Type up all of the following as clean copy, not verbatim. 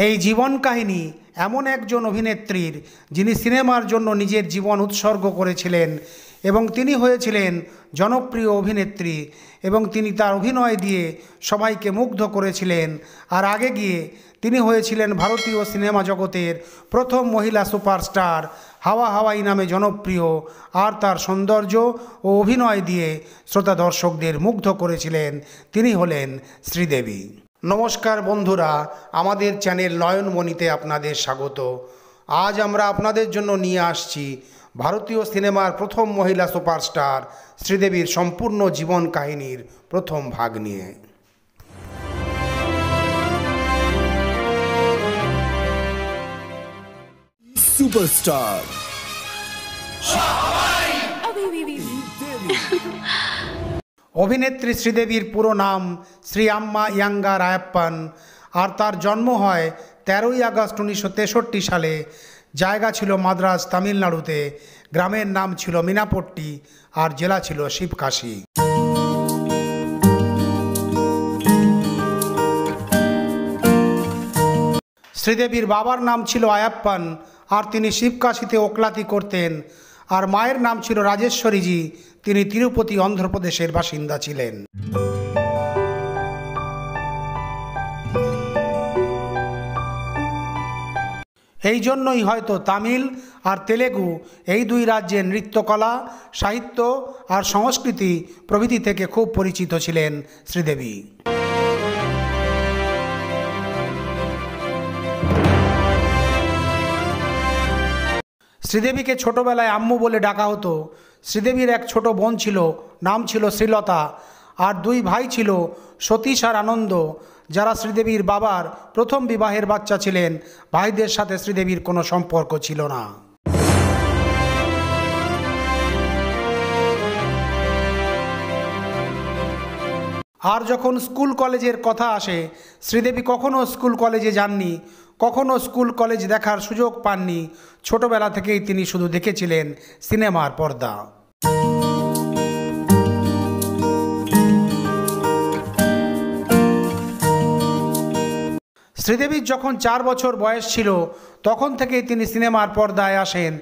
এই জীবন কাহিনী এমন একজন অভিনেত্রীর যিনি সিনেমার জন্য নিজের জীবন উৎসর্গ করেছিলেন এবং তিনি হয়েছিলেন জনপ্রিয় অভিনেত্রী এবং তিনি তার অভিনয় দিয়ে সবাইকে মুগ্ধ করেছিলেন। আর আগে গিয়ে তিনি হয়েছিলেন ভারতীয় সিনেমা জগতের প্রথম মহিলা সুপারস্টার। হাওয়া হাওয়াই নামে জনপ্রিয়, আর তার সৌন্দর্য ও অভিনয় দিয়ে শ্রোতা দর্শকদের মুগ্ধ করেছিলেন। তিনি হলেন শ্রীদেবী। নমস্কার বন্ধুরা, আমাদের চ্যানেল নয়নমণিতে আপনাদের স্বাগত। আজ আমরা আপনাদের জন্য নিয়ে আসছি ভারতীয় সিনেমার প্রথম মহিলা সুপারস্টার শ্রীদেবীর সম্পূর্ণ জীবন কাহিনীর প্রথম ভাগ নিয়ে। সুপারস্টার অভিনেত্রী শ্রীদেবীর পুরো নাম শ্রী আম্মা ইয়াঙ্গা রায়াপ্পান, আর তার জন্ম হয় 13ই আগস্ট 1963 সালে। জায়গা ছিল মাদ্রাজ, তামিলনাড়ুতে। গ্রামের নাম ছিল মিনাপট্টি আর জেলা ছিল শিবকাশি। শ্রীদেবীর বাবার নাম ছিল আয়াপ্পান, আর তিনি শিবকাশিতে ওকলাতি করতেন। আর মায়ের নাম ছিল রাজেশ্বরীজি, তিনি তিরুপতি অন্ধ্রপ্রদেশের বাসিন্দা ছিলেন। এই জন্যই হয়তো তামিল আর তেলেগু এই দুই রাজ্যের নৃত্যকলা, সাহিত্য আর সংস্কৃতি প্রভৃতি থেকে খুব পরিচিত ছিলেন শ্রীদেবী। শ্রীদেবীকে ছোটবেলায় আম্মু বলে ডাকা হতো। শ্রীদেবীর এক ছোট বোন ছিল, নাম ছিল শ্রীলতা, আর দুই ভাই ছিল সতীশ আর আনন্দ, যারা শ্রীদেবীর বাবার প্রথম বিবাহের বাচ্চা ছিলেন। ভাইদের সাথে শ্রীদেবীর কোনো সম্পর্ক ছিল না। আর যখন স্কুল কলেজের কথা আসে, শ্রীদেবী কখনো স্কুল কলেজে যাননি, কখনো স্কুল কলেজ দেখার সুযোগ পাননি। ছোটবেলা থেকেই তিনি শুধু দেখেছিলেন সিনেমার পর্দা। শ্রীদেবীর যখন 4 বছর বয়স ছিল তখন থেকেই তিনি সিনেমার পর্দায় আসেন।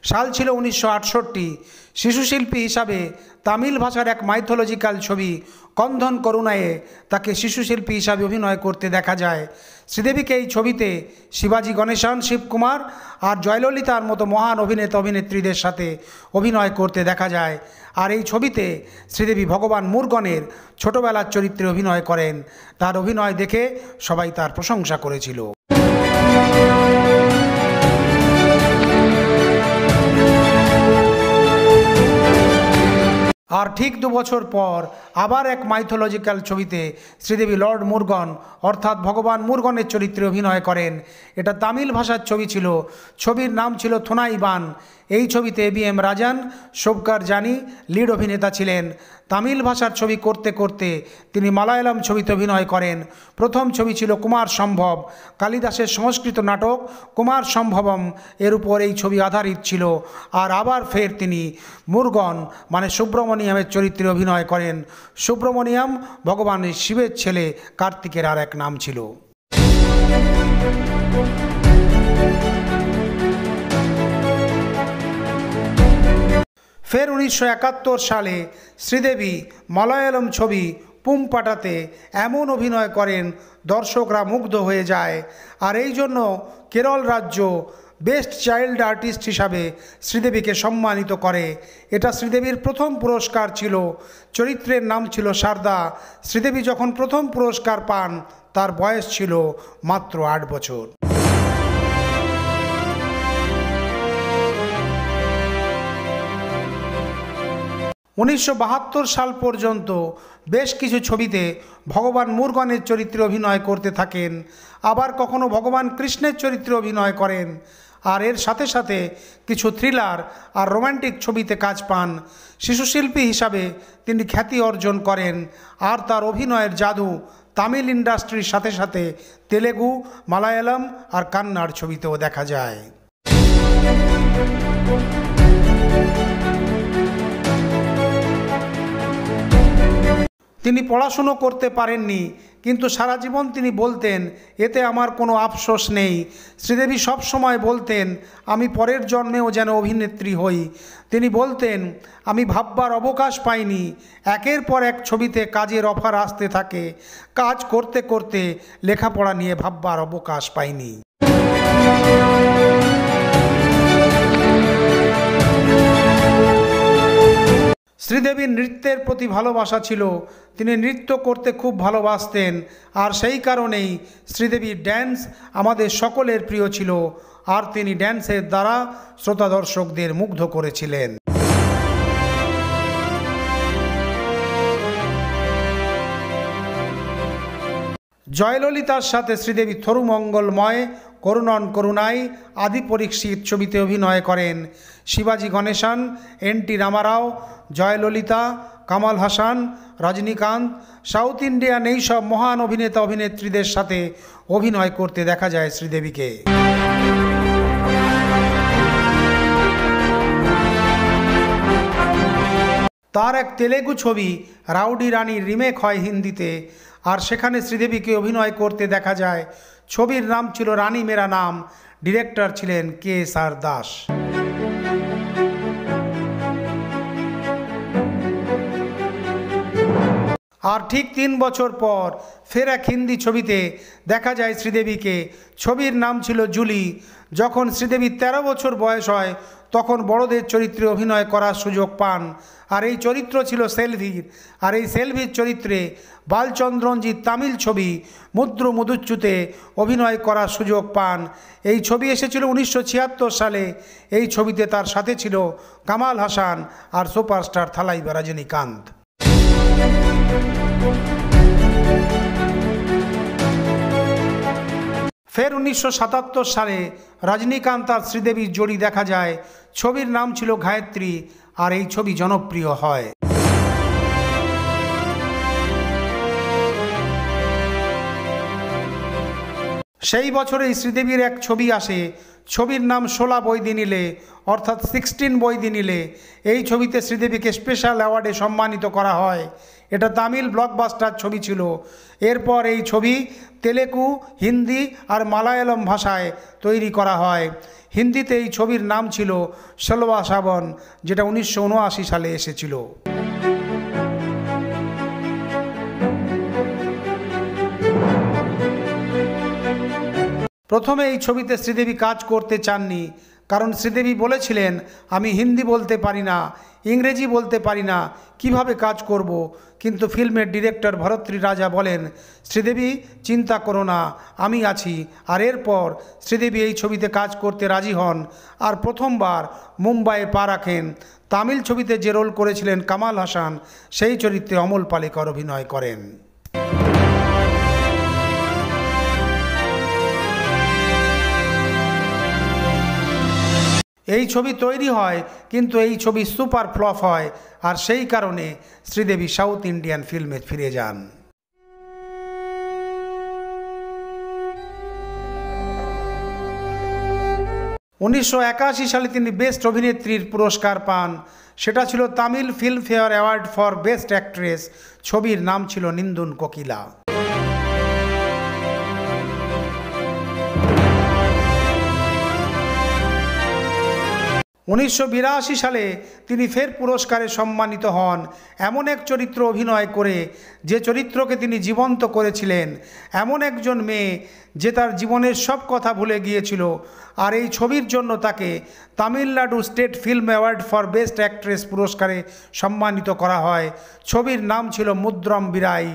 সাল ছিল 1968। শিশুশিল্পী হিসাবে তামিল ভাষার এক মাইথোলজিক্যাল ছবি কন্ধন করুণায়ে তাকে শিশুশিল্পী হিসাবে অভিনয় করতে দেখা যায়। শ্রীদেবীকে এই ছবিতে শিবাজি গণেশন, শিবকুমার আর জয়ললিতার মতো মহান অভিনেতা অভিনেত্রীদের সাথে অভিনয় করতে দেখা যায়। আর এই ছবিতে শ্রীদেবী ভগবান মুরগনের ছোটবেলার চরিত্রে অভিনয় করেন। তার অভিনয় দেখে সবাই তার প্রশংসা করেছিল। আর ঠিক 2 বছর পর আবার এক মাইথোলজিক্যাল ছবিতে শ্রীদেবী লর্ড মুরগন অর্থাৎ ভগবান মুরগনের চরিত্রে অভিনয় করেন। এটা তামিল ভাষার ছবি ছিল। ছবির নাম ছিল থুনাইবান। এই ছবিতে ABM রাজান, শোভকার জানি লিড অভিনেতা ছিলেন। তামিল ভাষার ছবি করতে করতে তিনি মালায়ালাম ছবিতে অভিনয় করেন। প্রথম ছবি ছিল কুমার সম্ভব, কালিদাসের সংস্কৃত নাটক কুমার সম্ভবম এর উপর এই ছবি আধারিত ছিল। আর আবার ফের তিনি মুরগন মানে সুব্রমণিয়ামের চরিত্রে অভিনয় করেন। সুব্রমণিয়াম ভগবান শিবের ছেলে কার্তিকের আর এক নাম ছিল। ফের 1971 সালে শ্রীদেবী মালায়ালম ছবি পুম্পাটাতে এমন অভিনয় করেন দর্শকরা মুগ্ধ হয়ে যায়। আর এই জন্য কেরল রাজ্য বেস্ট চাইল্ড আর্টিস্ট হিসাবে শ্রীদেবীকে সম্মানিত করে। এটা শ্রীদেবীর প্রথম পুরস্কার ছিল। চরিত্রের নাম ছিল শারদা। শ্রীদেবী যখন প্রথম পুরস্কার পান তার বয়স ছিল মাত্র 8 বছর। উনিশশো 72 সাল পর্যন্ত বেশ কিছু ছবিতে ভগবান মুরগনের চরিত্রে অভিনয় করতে থাকেন। আবার কখনো ভগবান কৃষ্ণের চরিত্রে অভিনয় করেন। আর এর সাথে সাথে কিছু থ্রিলার আর রোমান্টিক ছবিতে কাজ পান। শিশুশিল্পী হিসাবে তিনি খ্যাতি অর্জন করেন। আর তার অভিনয়ের জাদু তামিল ইন্ডাস্ট্রির সাথে সাথে তেলেগু, মালায়ালাম আর কান্নাড় ছবিতেও দেখা যায়। তিনি পড়াশুনো করতে পারেননি, কিন্তু সারা জীবন তিনি বলতেন, এতে আমার কোনো আফসোস নেই। শ্রীদেবী সব সময় বলতেন, আমি পরের জন্মেও যেন অভিনেত্রী হই। তিনি বলতেন, আমি ভাববার অবকাশ পাইনি। একের পর এক ছবিতে কাজের অফার আসতে থাকে, কাজ করতে করতে লেখাপড়া নিয়ে ভাববার অবকাশ পাইনি। শ্রীদেবীর নৃত্যের প্রতি ভালোবাসা ছিল, তিনি নৃত্য করতে খুব ভালোবাসতেন, আর সেই কারণেই শ্রীদেবীর ড্যান্স আমাদের সকলের প্রিয় ছিল, আর তিনি ড্যান্সের দ্বারা শ্রোতা দর্শকদের মুগ্ধ করেছিলেন। জয়ললিতার সাথে শ্রীদেবী থরুমঙ্গলময়, করুণন করুণাই, আদি পরীক্ষিত ছবিতে অভিনয় করেন। শিবাজি গণেশন, এন.টি. রামারাও, জয়ললিতা, কামাল হাসান, রজনীকান্ত, সাউথ ইন্ডিয়ান এইসব মহান অভিনেতা অভিনেত্রীদের সাথে অভিনয় করতে দেখা যায় শ্রীদেবীকে। তার এক তেলেগু ছবি রাউডি রানীর রিমেক হয় হিন্দিতে, আর সেখানে শ্রীদেবীকে অভিনয় করতে দেখা যায়। ছবির নাম ছিল রানী মেরা নাম, ডিরেক্টর ছিলেন কে.এস.আর. দাস। আর ঠিক 3 বছর পর ফের এক হিন্দি ছবিতে দেখা যায় শ্রীদেবীকে। ছবির নাম ছিল জুলি। যখন শ্রীদেবীর 13 বছর বয়স হয় তখন বড়দের চরিত্রে অভিনয় করার সুযোগ পান, আর এই চরিত্র ছিল সেলভির। আর এই সেলভির চরিত্রে বালচন্দ্রনজির তামিল ছবি মুদ্রু মুদুচ্চুতে অভিনয় করার সুযোগ পান। এই ছবি এসেছিল 1976 সালে। এই ছবিতে তার সাথে ছিল কামাল হাসান আর সুপারস্টার থালাইবা রজনীকান্ত। ফের 1977 সালে রজনীকান্ত আর শ্রীদেবীর জুটি দেখা যায়। ছবির নাম ছিল গায়ত্রী, আর এই ছবি জনপ্রিয় হয়। সেই বছরেই শ্রীদেবীর এক ছবি আসে, ছবির নাম 16 বৈদি নীলে, অর্থাৎ 16 বৈদি নীলে। এই ছবিতে শ্রীদেবীকে স্পেশাল অ্যাওয়ার্ডে সম্মানিত করা হয়। এটা তামিল ব্লকবাস্টার ছবি ছিল। এরপর এই ছবি তেলেগু, হিন্দি আর মালায়ালম ভাষায় তৈরি করা হয়। হিন্দিতে এই ছবির নাম ছিল সলবা শ্রাবণ, যেটা 1979 সালে এসেছিল। প্রথমে এই ছবিতে শ্রীদেবী কাজ করতে চাননি, কারণ শ্রীদেবী বলেছিলেন, আমি হিন্দি বলতে পারি না, ইংরেজি বলতে পারি না, কিভাবে কাজ করব। কিন্তু ফিল্মের ডিরেক্টর ভরত্রী রাজা বলেন, শ্রীদেবী চিন্তা করো না, আমি আছি। আর এরপর শ্রীদেবী এই ছবিতে কাজ করতে রাজি হন, আর প্রথমবার মুম্বাইয়ে পা রাখেন। তামিল ছবিতে যে রোল করেছিলেন কামাল হাসান, সেই চরিত্রে অমল পালেকর অভিনয় করেন। এই ছবি তৈরি হয়, কিন্তু এই ছবি সুপার ফ্লপ হয়, আর সেই কারণে শ্রীদেবী সাউথ ইন্ডিয়ান ফিল্মে ফিরে যান। 1981 সালে তিনি বেস্ট অভিনেত্রীর পুরস্কার পান। সেটা ছিল Tamil Filmfare award for best actress. ছবির নাম ছিল নিন্দুন কোকিলা। 1982 সালে তিনি ফের পুরস্কারে সম্মানিত হন, এমন এক চরিত্র অভিনয় করে যে চরিত্রকে তিনি জীবন্ত করেছিলেন। এমন একজন মেয়ে যে তার জীবনের সব কথা ভুলে গিয়েছিল, আর এই ছবির জন্য তাকে Tamil Nadu state film award for best actress পুরস্কারে সম্মানিত করা হয়। ছবির নাম ছিল মুদ্রম বিরাই,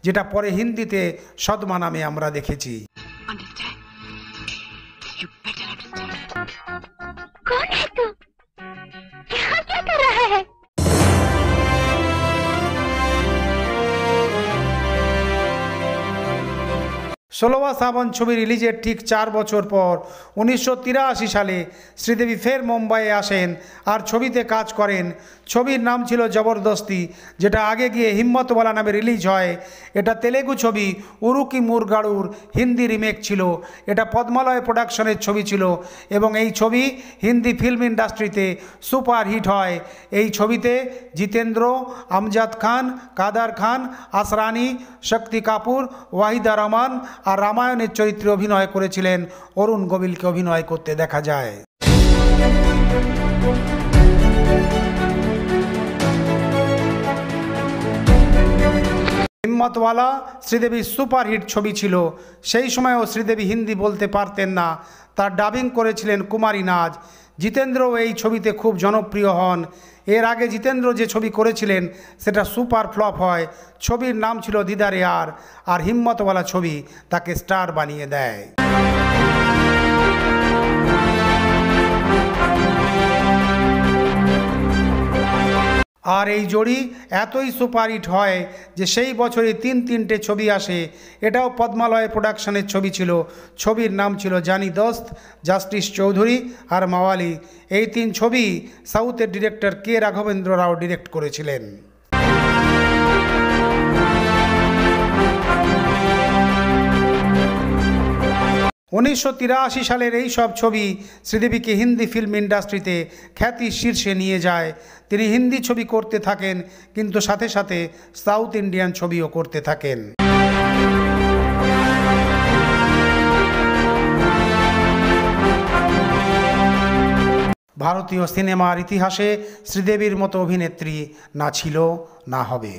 যেটা পরে হিন্দিতে সদমা নামে আমরা দেখেছি। कौन है तू? यहाँ क्या कर रहा है? ষোলোয়া শ্রাবণ ছবি রিলিজের ঠিক 4 বছর পর 1983 সালে শ্রীদেবী ফের মুম্বাইয়ে আসেন আর ছবিতে কাজ করেন। ছবির নাম ছিল জবরদস্তি, যেটা আগে গিয়ে হিম্মতওয়ালা নামে রিলিজ হয়। এটা তেলেগু ছবি উরুকি মুরগাড়ুর হিন্দি রিমেক ছিল। এটা পদ্মালয় প্রোডাকশনের ছবি ছিল এবং এই ছবি হিন্দি ফিল্ম ইন্ডাস্ট্রিতে সুপার হিট হয়। এই ছবিতে জিতেন্দ্র, আমজাদ খান, কাদার খান, আসরানি, শক্তি কাপুর, ওয়াহিদা রহমান আর রামায়ণের চরিত্রে অভিনয় করেছিলেন। অরুণ গোবিলকে অভিনয় করতে দেখা যায়। হিম্মতওয়ালা শ্রীদেবীর সুপারহিট ছবি ছিল। সেই সময়ও শ্রীদেবী হিন্দি বলতে পারতেন না, তার ডাবিং করেছিলেন কুমারী নাজ। জিতেন্দ্রও এই ছবিতে খুব জনপ্রিয় হন। এর আগে জিতেন্দ্র যে ছবি করেছিলেন সেটা সুপার ফ্লপ হয়। ছবির নাম ছিল দিদারে আর হিম্মতওয়ালা ছবি তাকে স্টার বানিয়ে দেয়। আর এই জড়ি এতই সুপারহিট হয় যে সেই বছরই 3টে ছবি আসে। এটাও পদ্মালয় প্রোডাকশনের ছবি ছিল। ছবির নাম ছিল জানি দোস্ত, জাস্টিস চৌধুরী আর মাওয়ালি। এই 3 ছবি সাউথের ডিরেক্টর কে রাঘবেন্দ্র রাও ডিরেক্ট করেছিলেন। উনিশশো 83 সালের এই সব ছবি শ্রীদেবীকে হিন্দি ফিল্ম ইন্ডাস্ট্রিতে খ্যাতির শীর্ষে নিয়ে যায়। তিনি হিন্দি ছবি করতে থাকেন, কিন্তু সাথে সাথে সাউথ ইন্ডিয়ান ছবিও করতে থাকেন। ভারতীয় সিনেমার ইতিহাসে শ্রীদেবীর মতো অভিনেত্রী না ছিল, না হবে।